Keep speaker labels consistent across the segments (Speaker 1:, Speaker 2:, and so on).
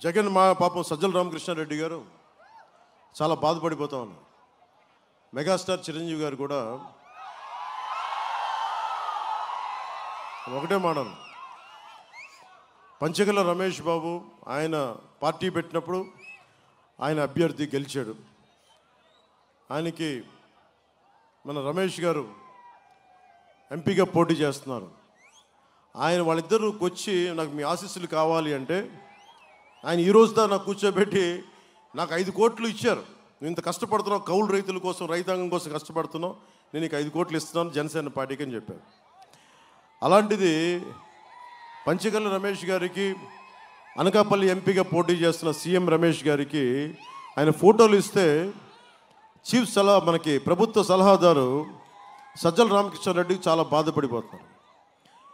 Speaker 1: జగన్ మా పాపం సజ్జల రామకృష్ణారెడ్డి గారు చాలా బాధపడిపోతా ఉన్నారు. మెగాస్టార్ చిరంజీవి గారు కూడా ఒకటే మాటను, పంచగల రమేష్ బాబు ఆయన పార్టీ పెట్టినప్పుడు ఆయన అభ్యర్థి గెలిచాడు. ఆయనకి మన రమేష్ గారు ఎంపీగా పోటీ చేస్తున్నారు. ఆయన వాళ్ళిద్దరికి వచ్చి నాకు మీ ఆశీస్సులు కావాలి అంటే ఆయన ఈరోజు దా నాకు కూర్చోబెట్టి నాకు 5 కోట్లు ఇచ్చారు. నువ్వు ఇంత కష్టపడుతున్నావు, కౌలు రైతుల కోసం, రైతాంగం కోసం కష్టపడుతున్నావు, నేను నీకు 5 కోట్లు ఇస్తున్నాను జనసేన పార్టీకి అని చెప్పారు. అలాంటిది పంచగల్ల రమేష్ గారికి, అనకాపల్లి ఎంపీగా పోటీ చేస్తున్న సీఎం రమేష్ గారికి ఆయన ఫోటోలు ఇస్తే చీఫ్ మనకి ప్రభుత్వ సలహాదారు సజ్జల రామకృష్ణారెడ్డికి చాలా బాధపడిపోతున్నారు.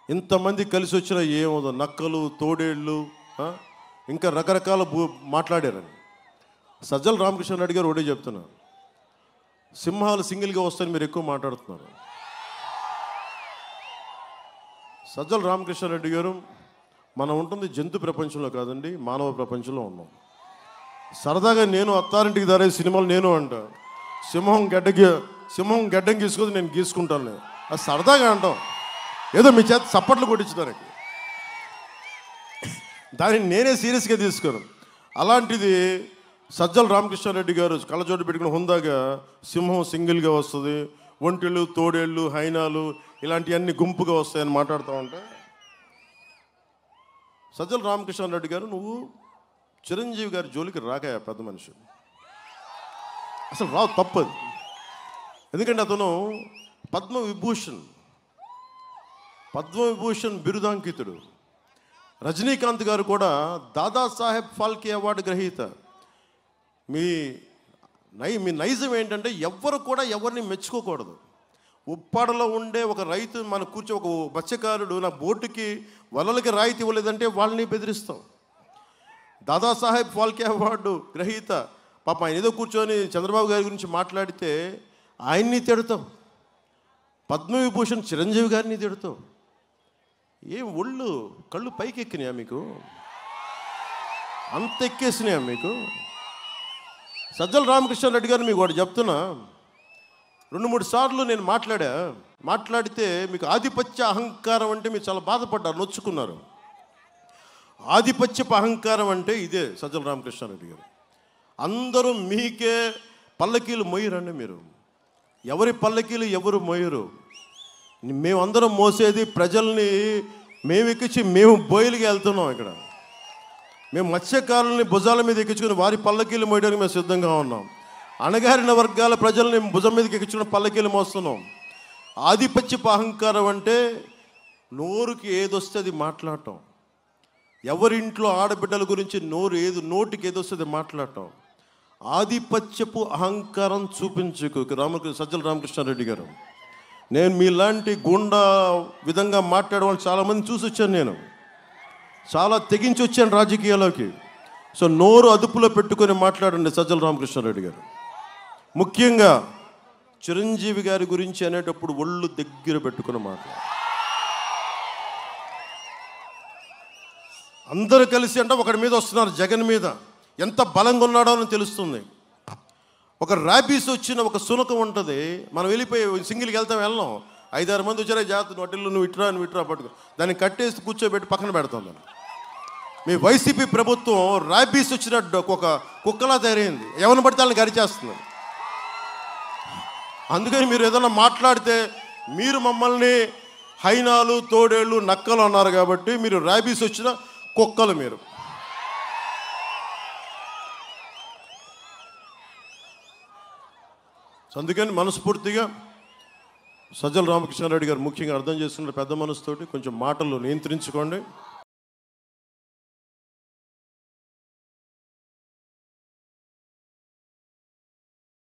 Speaker 1: ఇంతమంది కలిసి వచ్చిన ఏమో నక్కలు, తోడేళ్ళు, ఇంకా రకరకాల మాట్లాడారని. సజ్జల రామకృష్ణారెడ్డి గారు ఒకటే చెప్తున్నారు, సింహాలు సింగిల్గా వస్తాయని మీరు ఎక్కువ మాట్లాడుతున్నారు. సజ్జల రామకృష్ణారెడ్డి గారు, మనం ఉంటుంది జంతు ప్రపంచంలో కాదండి, మానవ ప్రపంచంలో ఉన్నాం. సరదాగా నేను అత్తారింటికి దారే సినిమాలు నేను అంట, సింహం గడ్డం గీసుకొని నేను గీసుకుంటాను, అది సరదాగా అంటాం, ఏదో మీ చేత చప్పట్లు కొట్టించడానికి. దాన్ని నేనే సీరియస్గా తీసుకోను. అలాంటిది సజ్జల రామకృష్ణారెడ్డి గారు కళ్ళజోడు పెట్టుకుని హుందాగా సింహం సింగిల్గా వస్తుంది, ఒంటెలు, తోడేళ్ళు, హైనాలు ఇలాంటివన్నీ గుంపుగా వస్తాయని మాట్లాడుతూ ఉంటే, సజ్జల రామకృష్ణారెడ్డి గారు నువ్వు చిరంజీవి గారి జోలికి రాకాయ పెద్ద మనిషి, అసలు రావు, తప్పదు. ఎందుకంటే అతను పద్మవిభూషణ్ బిరుదాంకితుడు. రజనీకాంత్ గారు కూడా దాదాసాహెబ్ ఫాల్కే అవార్డు గ్రహీత. మీ నైజం ఏంటంటే ఎవ్వరు కూడా ఎవరిని మెచ్చుకోకూడదు. ఉప్పాడలో ఉండే ఒక రైతు మన ఒక మత్స్యకారుడు నా బోటుకి వలలకి రాయితీ ఇవ్వలేదంటే వాళ్ళని బెదిరిస్తాం. దాదాసాహెబ్ ఫాల్కే అవార్డు గ్రహీత పాప ఆయన ఏదో కూర్చొని చంద్రబాబు గారి గురించి మాట్లాడితే ఆయన్ని తిడతాం. పద్మవిభూషణ్ చిరంజీవి గారిని తిడతాం. ఏం కళ్ళు పైకి ఎక్కినాయా మీకు? అంత ఎక్కేసినాయా మీకు? సజ్జల రామకృష్ణారెడ్డి గారు మీకు ఒకటి చెప్తున్నా, 2-3 సార్లు నేను మాట్లాడితే మీకు ఆధిపత్య అహంకారం అంటే మీరు చాలా బాధపడ్డారు, నొచ్చుకున్నారు. ఆధిపత్యపు అహంకారం అంటే ఇదే సజ్జల రామకృష్ణారెడ్డి గారు. అందరూ మీకే పల్లకీలు మోయరండి. మీరు ఎవరి పల్లకీలు ఎవరు మోయరు. మేమందరం మోసేది ప్రజల్ని, మేము ఎక్కించి మేము బోయిలకి వెళ్తున్నాం. ఇక్కడ మేము మత్స్యకారుల్ని భుజాల మీద ఎక్కించుకుని వారి పల్లకీలు మోయడానికి మేము సిద్ధంగా ఉన్నాం. అణగారిన వర్గాల ప్రజల్ని భుజం మీదకి ఎక్కించుకుని పల్లకీలు మోస్తున్నాం. ఆధిపత్యపు అహంకారం అంటే నోరుకి ఏదొస్తే అది మాట్లాడటం, ఎవరింట్లో ఆడబిడ్డల గురించి నోటికి ఏదొస్తుంది మాట్లాడటం. ఆధిపత్యపు అహంకారం చూపించుకు సజ్జల రామకృష్ణారెడ్డి గారు. నేను మీలాంటి గుండా విధంగా మాట్లాడేవాళ్ళు చాలామంది చూసి వచ్చాను. నేను చాలా తెగించి వచ్చాను రాజకీయాల్లోకి. సో నోరు అదుపులో పెట్టుకొని మాట్లాడండి సజ్జల రామకృష్ణారెడ్డి గారు. ముఖ్యంగా చిరంజీవి గారి గురించి అనేటప్పుడు ఒళ్ళు దగ్గర పెట్టుకుని మాట్లాడు. అందరూ కలిసి అంటే ఒకరి మీద వస్తున్నారు, జగన్ మీద ఎంత బలంగా ఉన్నాడో అని తెలుస్తుంది. ఒక ర్యాబీస్ వచ్చిన ఒక సునకం ఉంటుంది, మనం వెళ్ళిపోయి సింగిల్కి వెళ్ళాం, 5-6 మంది వచ్చారే జాగ్రత్త నోటిల్లు నువ్వు ఇట్రా పట్టుకో, దాన్ని కట్టేసి కూర్చోబెట్టి పక్కన పెడతాం. దాన్ని మీ వైసీపీ ప్రభుత్వం ర్యాబీస్ వచ్చిన ఒక కుక్కలా తయారైంది, ఎవరిని పడితే వాళ్ళని గరిచేస్తుంది. అందుకని మీరు ఏదైనా మాట్లాడితే మీరు మమ్మల్ని హైనాలు, తోడేళ్ళు, నక్కలు అన్నారు కాబట్టి మీరు ర్యాబీస్ వచ్చిన కుక్కలు మీరు. అందుకని మనస్ఫూర్తిగా సజ్జల రామకృష్ణారెడ్డి గారు ముఖ్యంగా అర్థం చేసుకున్న పెద్ద మనసుతోటి కొంచెం మాటలు నియంత్రించుకోండి.